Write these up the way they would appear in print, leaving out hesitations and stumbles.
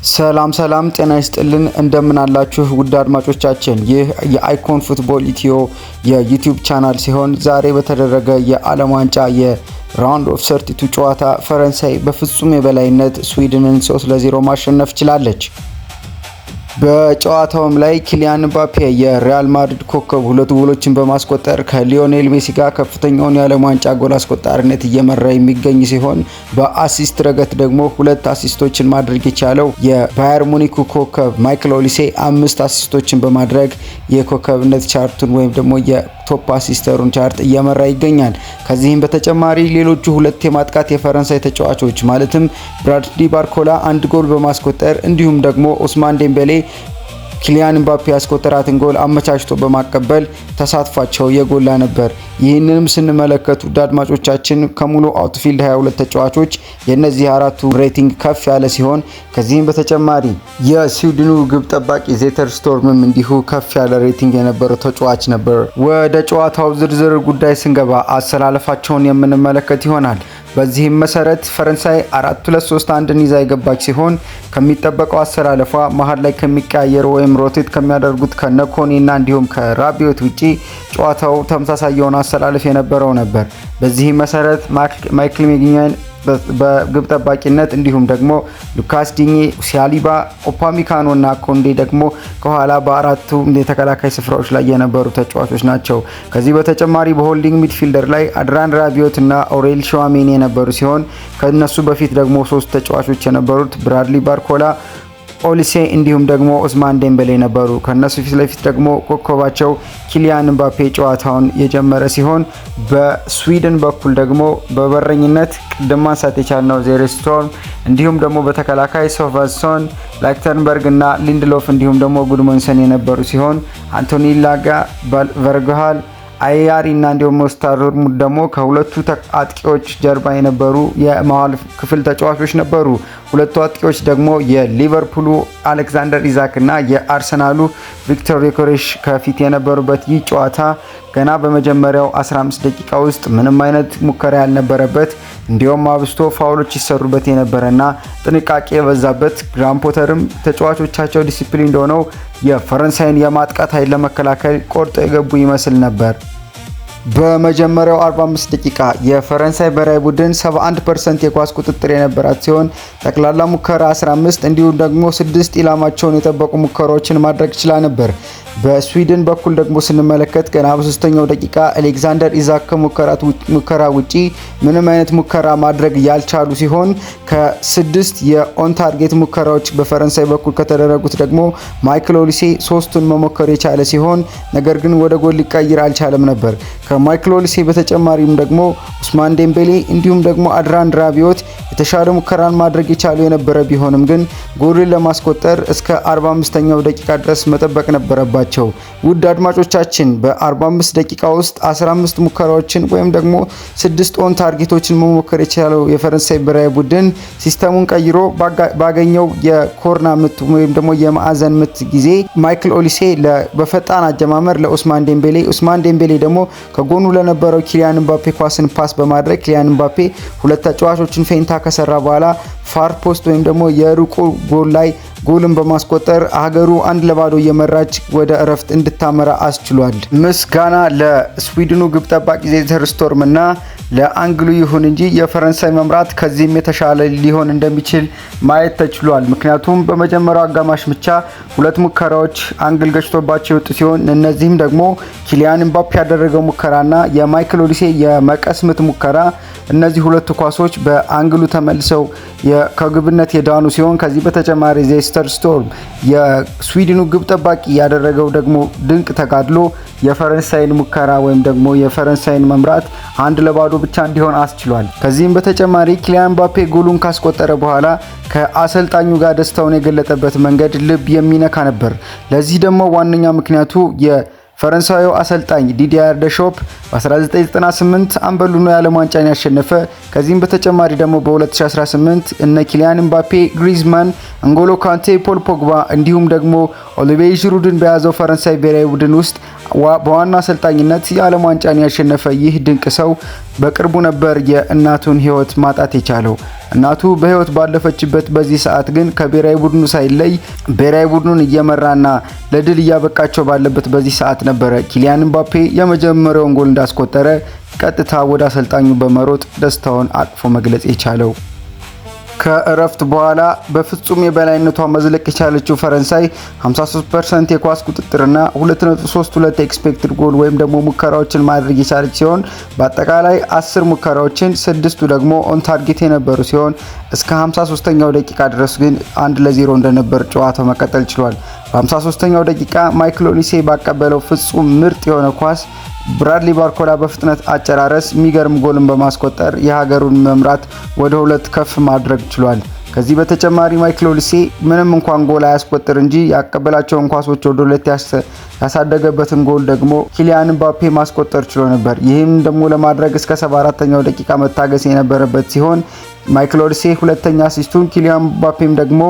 ሰላም ጤና ይስጥልን እንደምን አላችሁ ውድ አድማጮቻችን። ይህ የአይኮን ፉትቦል ኢትዮ የዩቲዩብ ቻናል ሲሆን ዛሬ በተደረገ የዓለም ዋንጫ የራውንድ ኦፍ 32 ጨዋታ ፈረንሳይ በፍጹም የበላይነት ስዊድንን 3-0 ማሸነፍ ችላለች። በጨዋታውም ላይ ኪሊያን ምባፔ የሪያል ማድሪድ ኮከብ ሁለት ጎሎችን በማስቆጠር ከሊዮኔል ሜሲ ጋር ከፍተኛውን የዓለም ዋንጫ ጎል አስቆጣሪነት እየመራ የሚገኝ ሲሆን በአሲስት ረገድ ደግሞ ሁለት አሲስቶችን ማድረግ የቻለው የባየር ሙኒኩ ኮከብ ማይክል ኦሊሴ 5 አሲስቶችን በማድረግ የኮከብነት ቻርቱን ወይም ደግሞ የቶፕ አሲስተሩን ቻርት እየመራ ይገኛል። ከዚህም በተጨማሪ ሌሎቹ ሁለት የማጥቃት የፈረንሳይ ተጫዋቾች ማለትም ብራድሊ ባርኮላ 1 ጎል በማስቆጠር እንዲሁም ደግሞ ኦስማን ዴምቤሌ ኪሊያን ምባፔ ያስቆጠራትን ጎል አመቻችቶ በማቀበል ተሳትፏቸው የጎላ ነበር። ይህንንም ስንመለከቱ አድማጮቻችን ከሙሉ አውትፊልድ 22 ተጫዋቾች የነዚህ አራቱ ሬቲንግ ከፍ ያለ ሲሆን ከዚህም በተጨማሪ የስዊድኑ ግብ ጠባቂ ዜተር ስቶርምም እንዲሁ ከፍ ያለ ሬቲንግ የነበረው ተጫዋች ነበር። ወደ ጨዋታው ዝርዝር ጉዳይ ስንገባ አሰላለፋቸውን የምንመለከት ይሆናል። በዚህም መሰረት ፈረንሳይ 4-2-3-1 ይዛ የገባች ሲሆን ከሚጠበቀው አሰላለፏ መሀል ላይ ከሚቀያየሩ ወይም ሮቴት ከሚያደርጉት ከነኮኒና እንዲሁም ከራቢዮት ውጪ ጨዋታው ተመሳሳይ የሆነ አሰላለፍ የነበረው ነበር። በዚህም መሰረት ማይክል ሜግኛን በግብ ጠባቂነት እንዲሁም ደግሞ ሉካስ ዲኜ፣ ሲያሊባ፣ ኦፓሚካኖ እና ኮንዴ ደግሞ ከኋላ በአራቱ የተከላካይ ስፍራዎች ላይ የነበሩ ተጫዋቾች ናቸው። ከዚህ በተጨማሪ በሆልዲንግ ሚድፊልደር ላይ አድራን ራቢዮት እና ኦሬል ሸዋሜኒ የነበሩ ሲሆን ከነሱ በፊት ደግሞ 3 ተጫዋቾች የነበሩት ብራድሊ ባርኮላ፣ ኦሊሴ እንዲሁም ደግሞ ኦስማን ዴምቤሌ ነበሩ። ከነሱ ፊት ለፊት ደግሞ ኮከባቸው ኪሊያን ምባፔ ጨዋታውን የጀመረ ሲሆን በስዊድን በኩል ደግሞ በበረኝነት ቅድም ማንሳት የቻልነው ዜተር ስቶርም እንዲሁም ደግሞ በተከላካይ ሶቫሶን፣ ላክተንበርግ እና ሊንድሎፍ እንዲሁም ደግሞ ጉድሞንሰን የነበሩ ሲሆን አንቶኒ ላጋ፣ ቨርግሃል፣ አያሪ እና እንዲሁም ስታርሙድ ደግሞ ከሁለቱ አጥቂዎች ጀርባ የነበሩ የመሃል ክፍል ተጫዋቾች ነበሩ። ሁለቱ አጥቂዎች ደግሞ የሊቨርፑሉ አሌክዛንደር ኢዛክ እና የአርሰናሉ ቪክቶር ዮኬሬሽ ከፊት የነበሩበት ይህ ጨዋታ ገና በመጀመሪያው 15 ደቂቃ ውስጥ ምንም አይነት ሙከራ ያልነበረበት እንዲሁም አብስቶ ፋውሎች ይሰሩበት የነበረና ጥንቃቄ የበዛበት ግራም ፖተርም ተጫዋቾቻቸው ዲሲፕሊን እንደሆነው የፈረንሳይን የማጥቃት ኃይል ለመከላከል ቆርጦ የገቡ ይመስል ነበር። በመጀመሪያው 45 ደቂቃ የፈረንሳይ ብሔራዊ ቡድን 71% የኳስ ቁጥጥር የነበራት ሲሆን ጠቅላላ ሙከራ 15 እንዲሁም ደግሞ 6 ኢላማቸውን የጠበቁ ሙከራዎችን ማድረግ ችላ ነበር። በስዊድን በኩል ደግሞ ስንመለከት ገና በ3ኛው ደቂቃ አሌክዛንደር ኢዛክ ከሙከራ ውጪ ምንም አይነት ሙከራ ማድረግ ያልቻሉ ሲሆን ከ6 የኦን ታርጌት ሙከራዎች በፈረንሳይ በኩል ከተደረጉት ደግሞ ማይክል ኦሊሴ 3ቱን መሞከር የቻለ ሲሆን ነገር ግን ወደ ጎል ሊቀይር አልቻለም ነበር። ከማይክል ኦሊሴ በተጨማሪም ደግሞ ኦስማን ዴምቤሌ እንዲሁም ደግሞ አድራን ራቢዮት የተሻለ ሙከራን ማድረግ የቻሉ የነበረ ቢሆንም ግን ጎልን ለማስቆጠር እስከ 45ኛው ደቂቃ ድረስ መጠበቅ ነበረባቸው። ውድ አድማጮቻችን በ45 ደቂቃ ውስጥ 15 ሙከራዎችን ወይም ደግሞ 6 ኦን ታርጌቶችን መሞከር የቻለው የፈረንሳይ ብሔራዊ ቡድን ሲስተሙን ቀይሮ ባገኘው የኮርና ምት ወይም ደግሞ የማዕዘን ምት ጊዜ ማይክል ኦሊሴ በፈጣን አጀማመር ለኦስማን ዴምቤሌ ደግሞ ከጎኑ ለነበረው ኪሊያን ምባፔ ኳስን ፓስ በማድረግ ኪሊያን ምባፔ ሁለት ተጫዋቾችን ፌንታ ከሰራ በኋላ ፋር ፖስት ወይም ደግሞ የሩቁ ጎል ላይ ጎልን በማስቆጠር ሀገሩ 1-0 እየመራች ወደ እረፍት እንድታመራ አስችሏል። ምስጋና ለስዊድኑ ግብ ጠባቂ ዜተር ስቶርም እና ለአንግሉ ይሁን እንጂ የፈረንሳይ መምራት ከዚህም የተሻለ ሊሆን እንደሚችል ማየት ተችሏል። ምክንያቱም በመጀመሪያው አጋማሽ ብቻ 2 ሙከራዎች አንግል ገጭቶባቸው የወጡ ሲሆን እነዚህም ደግሞ ኪሊያን ምባፔ ያደረገው ሙከራና የማይክል ኦሊሴ የመቀስ ምት ሙከራ እነዚህ ሁለቱ ኳሶች በአንግሉ ተመልሰው ከግብነት የዳኑ ሲሆን ከዚህ በተጨማሪ ዜተር ስቶርም የስዊድኑ ግብ ጠባቂ ያደረገው ደግሞ ድንቅ ተጋድሎ የፈረንሳይን ሙከራ ወይም ደግሞ የፈረንሳይን መምራት 1-0 ብቻ እንዲሆን አስችሏል። ከዚህም በተጨማሪ ኪሊያን ምባፔ ጎሉን ካስቆጠረ በኋላ ከአሰልጣኙ ጋር ደስታውን የገለጠበት መንገድ ልብ የሚነካ ነበር። ለዚህ ደግሞ ዋነኛ ምክንያቱ ፈረንሳዊው አሰልጣኝ ዲዲየር ደሾፕ በ1998 አምበሉን የዓለም ዋንጫን ያሸነፈ ከዚህም በተጨማሪ ደግሞ በ2018 እነ ኪሊያን ምባፔ፣ ግሪዝማን፣ አንጎሎ ካንቴ፣ ፖል ፖግባ እንዲሁም ደግሞ ኦሊቬር ዥሩድን በያዘው ፈረንሳይ ብሔራዊ ቡድን ውስጥ በዋና አሰልጣኝነት የዓለም ዋንጫን ያሸነፈ ይህ ድንቅ ሰው በቅርቡ ነበር የእናቱን ሕይወት ማጣት የቻለው። እናቱ በሕይወት ባለፈችበት በዚህ ሰዓት ግን ከብሔራዊ ቡድኑ ሳይለይ ብሔራዊ ቡድኑን እየመራና ለድል እያበቃቸው ባለበት በዚህ ሰዓት ነበረ ኪሊያን ምባፔ የመጀመሪያውን ጎል እንዳስቆጠረ ቀጥታ ወደ አሰልጣኙ በመሮጥ ደስታውን አቅፎ መግለጽ የቻለው። ከእረፍት በኋላ በፍጹም የበላይነቷ መዝለቅ የቻለችው ፈረንሳይ 53% የኳስ ቁጥጥርና 2.32 ኤክስፔክትድ ጎል ወይም ደግሞ ሙከራዎችን ማድረግ የቻለች ሲሆን በአጠቃላይ 10 ሙከራዎችን 6ቱ ደግሞ ኦን ታርጌት የነበሩ ሲሆን እስከ 53ኛው ደቂቃ ድረስ ግን 1-0 እንደነበር ጨዋታው መቀጠል ችሏል። በ53ኛው ደቂቃ ማይክል ኦሊሴ ባቀበለው ፍጹም ምርጥ የሆነ ኳስ ብራድሊ ባርኮላ በፍጥነት አጨራረስ የሚገርም ጎልን በማስቆጠር የሀገሩን መምራት ወደ 2 ከፍ ማድረግ ችሏል። ከዚህ በተጨማሪ ማይክል ኦሊሴ ምንም እንኳን ጎል አያስቆጥር እንጂ ያቀበላቸውን ኳሶች ወደ 2 ያሳደገበትን ጎል ደግሞ ኪሊያን ምባፔ ማስቆጠር ችሎ ነበር። ይህም ደግሞ ለማድረግ እስከ 74ኛው ደቂቃ መታገስ የነበረበት ሲሆን ማይክል ኦሊሴ ሁለተኛ አሲስቱን ኪሊያን ምባፔም ደግሞ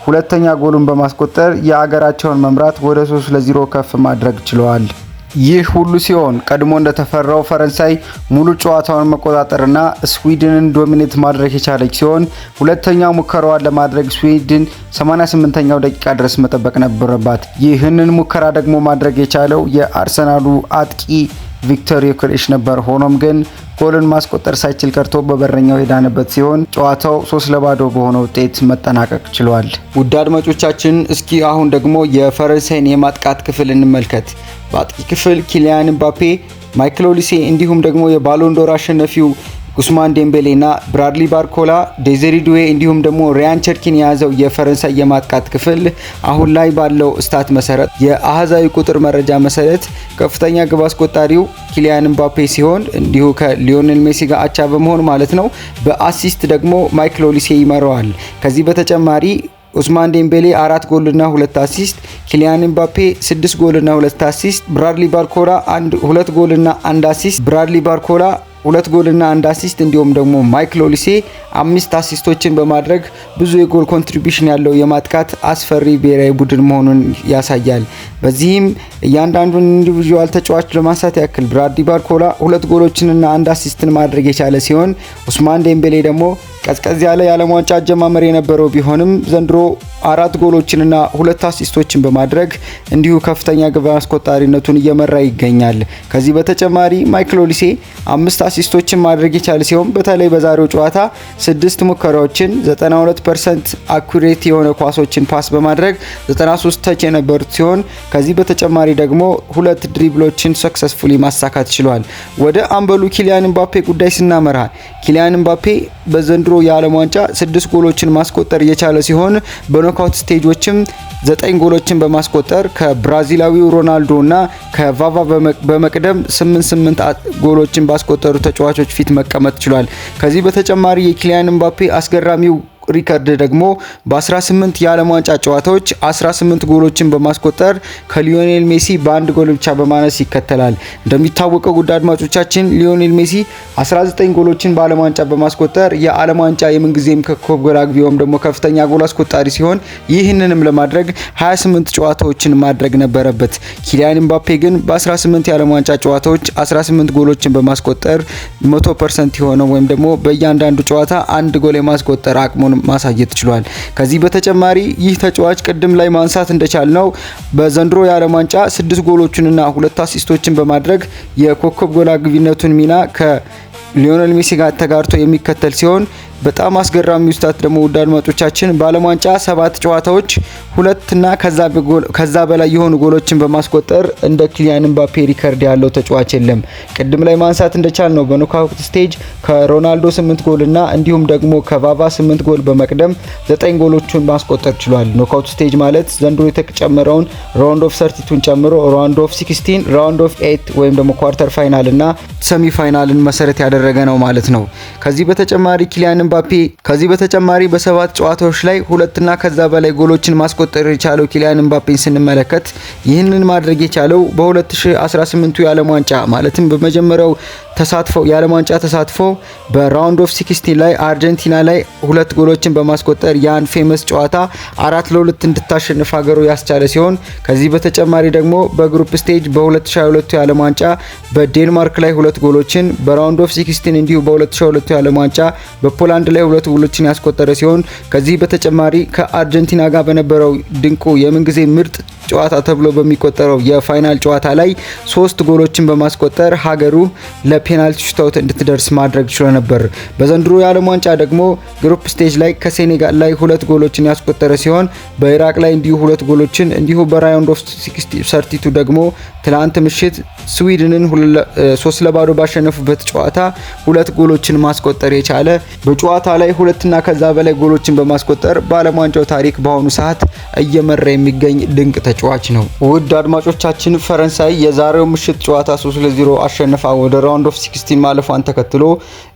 ሁለተኛ ጎሉን በማስቆጠር የሀገራቸውን መምራት ወደ 3-0 ከፍ ማድረግ ችለዋል። ይህ ሁሉ ሲሆን ቀድሞ እንደተፈራው ፈረንሳይ ሙሉ ጨዋታውን መቆጣጠርና ስዊድንን ዶሚኔት ማድረግ የቻለች ሲሆን ሁለተኛው ሙከራዋን ለማድረግ ስዊድን 88ኛው ደቂቃ ድረስ መጠበቅ ነበረባት። ይህንን ሙከራ ደግሞ ማድረግ የቻለው የአርሰናሉ አጥቂ ቪክቶር ዮኬሬሽ ነበር። ሆኖም ግን ጎልን ማስቆጠር ሳይችል ቀርቶ በበረኛው የዳነበት ሲሆን ጨዋታው 3-0 በሆነ ውጤት መጠናቀቅ ችሏል። ውድ አድማጮቻችን እስኪ አሁን ደግሞ የፈረንሳይን የማጥቃት ክፍል እንመልከት። በአጥቂ ክፍል ኪሊያን ምባፔ፣ ማይክል ኦሊሴ እንዲሁም ደግሞ የባሎንዶር አሸናፊው ኡስማን ዴምቤሌና ብራድሊ ባርኮላ፣ ዴዚሬ ዱዌ እንዲሁም ደግሞ ሪያን ቸርኪን የያዘው የፈረንሳይ የማጥቃት ክፍል አሁን ላይ ባለው ስታት መሰረት የአሃዛዊ ቁጥር መረጃ መሰረት ከፍተኛ ግብ አስቆጣሪው ኪሊያን ምባፔ ሲሆን እንዲሁ ከሊዮኔል ሜሲ ጋር አቻ በመሆን ማለት ነው። በአሲስት ደግሞ ማይክል ኦሊሴ ይመራዋል። ከዚህ በተጨማሪ ኡስማን ዴምቤሌ 4 ጎልና 2 አሲስት፣ ኪሊያን ምባፔ 6 ጎልና 2 አሲስት፣ ብራድሊ ባርኮላ 2 ጎልና 1 አሲስት፣ ብራድሊ ባርኮላ 2 ጎልና 1 አሲስት እንዲሁም ደግሞ ማይክል ኦሊሴ 5 አሲስቶችን በማድረግ ብዙ የጎል ኮንትሪቢዩሽን ያለው የማጥቃት አስፈሪ ብሔራዊ ቡድን መሆኑን ያሳያል። በዚህም እያንዳንዱን ኢንዲቪጁዋል ተጫዋች ለማንሳት ያክል ብራድሊ ባርኮላ 2 ጎሎችንና 1 አሲስትን ማድረግ የቻለ ሲሆን ኡስማን ዴምቤሌ ደግሞ ቀዝቀዝ ያለ የዓለም ዋንጫ አጀማመር የነበረው ቢሆንም ዘንድሮ 4 ጎሎችንና 2 አሲስቶችን በማድረግ እንዲሁ ከፍተኛ ግብ አስቆጣሪነቱን እየመራ ይገኛል። ከዚህ በተጨማሪ ማይክል ኦሊሴ 5 አሲስቶችን ማድረግ የቻለ ሲሆን በተለይ በዛሬው ጨዋታ 6 ሙከራዎችን 92% አኩሬት የሆነ ኳሶችን ፓስ በማድረግ 93 ተች የነበሩት ሲሆን ከዚህ በተጨማሪ ደግሞ 2 ድሪብሎችን ሰክሰስፉሊ ማሳካት ችሏል። ወደ አምበሉ ኪሊያን ምባፔ ጉዳይ ስናመራ ኪሊያን ምባፔ በዘንድሮ የዓለም ዋንጫ 6 ጎሎችን ማስቆጠር የቻለ ሲሆን በኖካውት ስቴጆችም 9 ጎሎችን በማስቆጠር ከብራዚላዊው ሮናልዶ እና ከቫቫ በመቅደም 8 ጎሎችን ባስቆጠሩ ተጫዋቾች ፊት መቀመጥ ችሏል። ከዚህ በተጨማሪ የኪሊያን ምባፔ አስገራሚው ሪከርድ ደግሞ በ18 የዓለም ዋንጫ ጨዋታዎች 18 ጎሎችን በማስቆጠር ከሊዮኔል ሜሲ በአንድ ጎል ብቻ በማነስ ይከተላል። እንደሚታወቀው ጉድ አድማጮቻችን ሊዮኔል ሜሲ 19 ጎሎችን በዓለም ዋንጫ በማስቆጠር የዓለም ዋንጫ የምንጊዜም ኮከብ ጎል አግቢ ወይም ደግሞ ከፍተኛ ጎል አስቆጣሪ ሲሆን ይህንንም ለማድረግ 28 ጨዋታዎችን ማድረግ ነበረበት። ኪሊያን ምባፔ ግን በ18 የዓለም ዋንጫ ጨዋታዎች 18 ጎሎችን በማስቆጠር 100% የሆነው ወይም ደግሞ በእያንዳንዱ ጨዋታ አንድ ጎል የማስቆጠር አቅሙን ማሳየት ችሏል። ከዚህ በተጨማሪ ይህ ተጫዋች ቅድም ላይ ማንሳት እንደቻልነው በዘንድሮ የዓለም ዋንጫ 6 ጎሎችንና 2 አሲስቶችን በማድረግ የኮከብ ጎል አግቢነቱን ሚና ከሊዮኔል ሜሲ ጋር ተጋርቶ የሚከተል ሲሆን በጣም አስገራሚው ስታት ደግሞ ውድ አድማጮቻችን በዓለም ዋንጫ 7 ጨዋታዎች 2 እና ከዛ በላይ የሆኑ ጎሎችን በማስቆጠር እንደ ኪሊያን ምባፔ ሪከርድ ያለው ተጫዋች የለም። ቅድም ላይ ማንሳት እንደቻልነው በኖካውት ስቴጅ ከሮናልዶ 8 ጎል እና እንዲሁም ደግሞ ከቫቫ 8 ጎል በመቅደም 9 ጎሎችን ማስቆጠር ችሏል። ኖካውት ስቴጅ ማለት ዘንድሮ የተጨመረውን ራውንድ ኦፍ 32ን ጨምሮ ራውንድ ኦፍ 16፣ ራውንድ ኦፍ 8 ወይም ደግሞ ኳርተር ፋይናል እና ሰሚ ፋይናልን መሰረት ያደረገ ነው ማለት ነው። ከዚህ በተጨማሪ ኪሊያን ምባፔ። ከዚህ በተጨማሪ በ7 ጨዋታዎች ላይ 2 እና ከዛ በላይ ጎሎችን ማስቆጠር የቻለው ኪሊያን ምባፔን ስንመለከት ይህንን ማድረግ የቻለው በ2018 የዓለም ዋንጫ ማለትም በመጀመሪያው ተሳትፎ የዓለም ዋንጫ ተሳትፎ በራውንድ ኦፍ 16 ላይ አርጀንቲና ላይ 2 ጎሎችን በማስቆጠር ያን ፌመስ ጨዋታ 4-2 እንድታሸንፍ ሀገሩ ያስቻለ ሲሆን ከዚህ በተጨማሪ ደግሞ በግሩፕ ስቴጅ በ2022 የዓለም ዋንጫ በዴንማርክ ላይ 2 ጎሎችን በራውንድ ኦፍ 16 እንዲሁ በ2022 የዓለም ዋንጫ በፖላንድ ላይ 2 ጎሎችን ያስቆጠረ ሲሆን ከዚህ በተጨማሪ ከአርጀንቲና ጋር በነበረው ድንቁ የምንጊዜ ምርጥ ጨዋታ ተብሎ በሚቆጠረው የፋይናል ጨዋታ ላይ 3 ጎሎችን በማስቆጠር ሀገሩ ለፔናልቲ ሹታውት እንድትደርስ ማድረግ ችሎ ነበር። በዘንድሮ የዓለም ዋንጫ ደግሞ ግሩፕ ስቴጅ ላይ ከሴኔጋል ላይ 2 ጎሎችን ያስቆጠረ ሲሆን በኢራቅ ላይ እንዲሁ 2 ጎሎችን እንዲሁ በራውንድ ኦፍ 32 ደግሞ ትላንት ምሽት ስዊድንን 3-0 ባሸነፉበት ጨዋታ 2 ጎሎችን ማስቆጠር የቻለ በጨዋታ ላይ 2 እና ከዛ በላይ ጎሎችን በማስቆጠር በዓለም ዋንጫው ታሪክ በአሁኑ ሰዓት እየመራ የሚገኝ ድንቅ ተጫዋች ነው። ውድ አድማጮቻችን ፈረንሳይ የዛሬው ምሽት ጨዋታ 3-0 አሸንፋ ወደ ራውንድ ኦፍ 16 ማለፏን ተከትሎ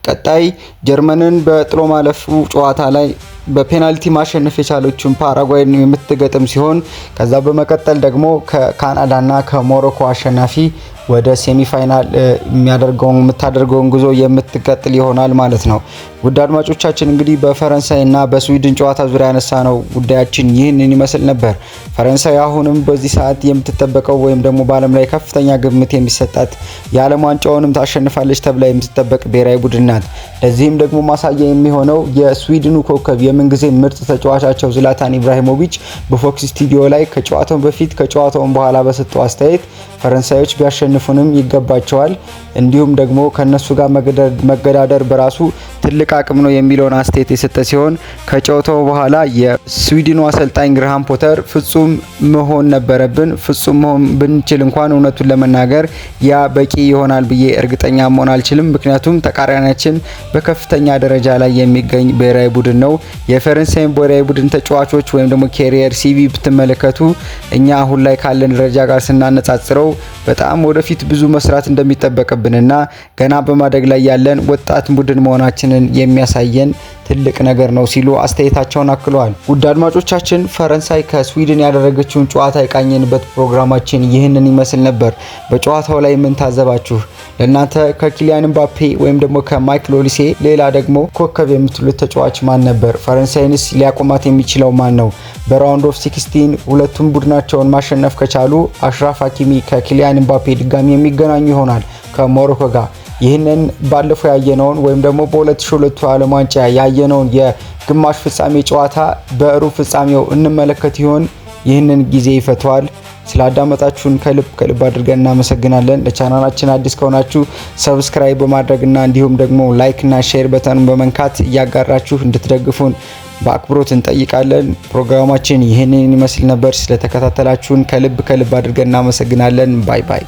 ቀጣይ ጀርመንን በጥሎ ማለፉ ጨዋታ ላይ በፔናልቲ ማሸነፍ የቻለችውን ፓራጓይን የምትገጥም ሲሆን ከዛ በመቀጠል ደግሞ ከካናዳና ከሞሮኮ አሸናፊ ወደ ሴሚፋይናል የምታደርገውን ጉዞ የምትቀጥል ይሆናል ማለት ነው። ውድ አድማጮቻችን እንግዲህ በፈረንሳይና በስዊድን ጨዋታ ዙሪያ ያነሳነው ጉዳያችን ይህንን ይመስል ነበር። ፈረንሳይ አሁንም በዚህ ሰዓት የምትጠበቀው ወይም ደግሞ በዓለም ላይ ከፍተኛ ግምት የሚሰጣት የዓለም ዋንጫውንም ታሸንፋለች ተብላ የምትጠበቅ ብሔራዊ ቡድን ናት። ለዚህም ደግሞ ማሳያ የሚሆነው የስዊድኑ ኮከብ የምንጊዜ ምርጥ ተጫዋቻቸው ዝላታን ኢብራሂሞቪች በፎክስ ስቱዲዮ ላይ ከጨዋታው በፊት ከጨዋታው በኋላ በሰጠው አስተያየት ፈረንሳዮች ቢያሸንፉንም ይገባቸዋል፣ እንዲሁም ደግሞ ከነሱ ጋር መገዳደር በራሱ ትልቅ አቅም ነው የሚለውን አስተያየት የሰጠ ሲሆን ከጨዋታው በኋላ የስዊድኑ አሰልጣኝ ግርሃም ፖተር ፍጹም መሆን ነበረብን፣ ፍጹም መሆን ብንችል እንኳን እውነቱን ለመናገር ያ በቂ ይሆናል ብዬ እርግጠኛ መሆን አልችልም፣ ምክንያቱም ተቃራኒያችን በከፍተኛ ደረጃ ላይ የሚገኝ ብሔራዊ ቡድን ነው። የፈረንሳይ ብሔራዊ ቡድን ተጫዋቾች ወይም ደግሞ ኬሪየር ሲቪ ብትመለከቱ እኛ አሁን ላይ ካለን ደረጃ ጋር ስናነጻጽረው በጣም ወደፊት ብዙ መስራት እንደሚጠበቅብንና ገና በማደግ ላይ ያለን ወጣት ቡድን መሆናችንን የሚያሳየን ትልቅ ነገር ነው ሲሉ አስተያየታቸውን አክለዋል። ውድ አድማጮቻችን ፈረንሳይ ከስዊድን ያደረገችውን ጨዋታ የቃኘንበት ፕሮግራማችን ይህንን ይመስል ነበር። በጨዋታው ላይ ምን ታዘባችሁ? ለእናንተ ከኪሊያን ምባፔ ወይም ደግሞ ከማይክል ኦሊሴ ሌላ ደግሞ ኮከብ የምትሉት ተጫዋች ማን ነበር? ፈረንሳይንስ ሊያቆማት የሚችለው ማን ነው? በራውንድ ኦፍ 16 ሁለቱም ቡድናቸውን ማሸነፍ ከቻሉ አሽራፍ ሀኪሚ ከኪሊያን ምባፔ ድጋሚ የሚገናኙ ይሆናል ከሞሮኮ ጋር። ይህንን ባለፈው ያየነውን ወይም ደግሞ በ2002 ዓለም ዋንጫ ያየነውን የግማሽ ፍጻሜ ጨዋታ በሩብ ፍጻሜው እንመለከት ይሆን? ይህንን ጊዜ ይፈተዋል። ስላዳመጣችሁን ከልብ አድርገን እናመሰግናለን። ለቻናላችን አዲስ ከሆናችሁ ሰብስክራይብ በማድረግና እንዲሁም ደግሞ ላይክ እና ሼር በተኑን በመንካት እያጋራችሁ እንድትደግፉን በአክብሮት እንጠይቃለን። ፕሮግራማችን ይህንን ይመስል ነበር። ስለተከታተላችሁን ከልብ አድርገን እናመሰግናለን። ባይ ባይ።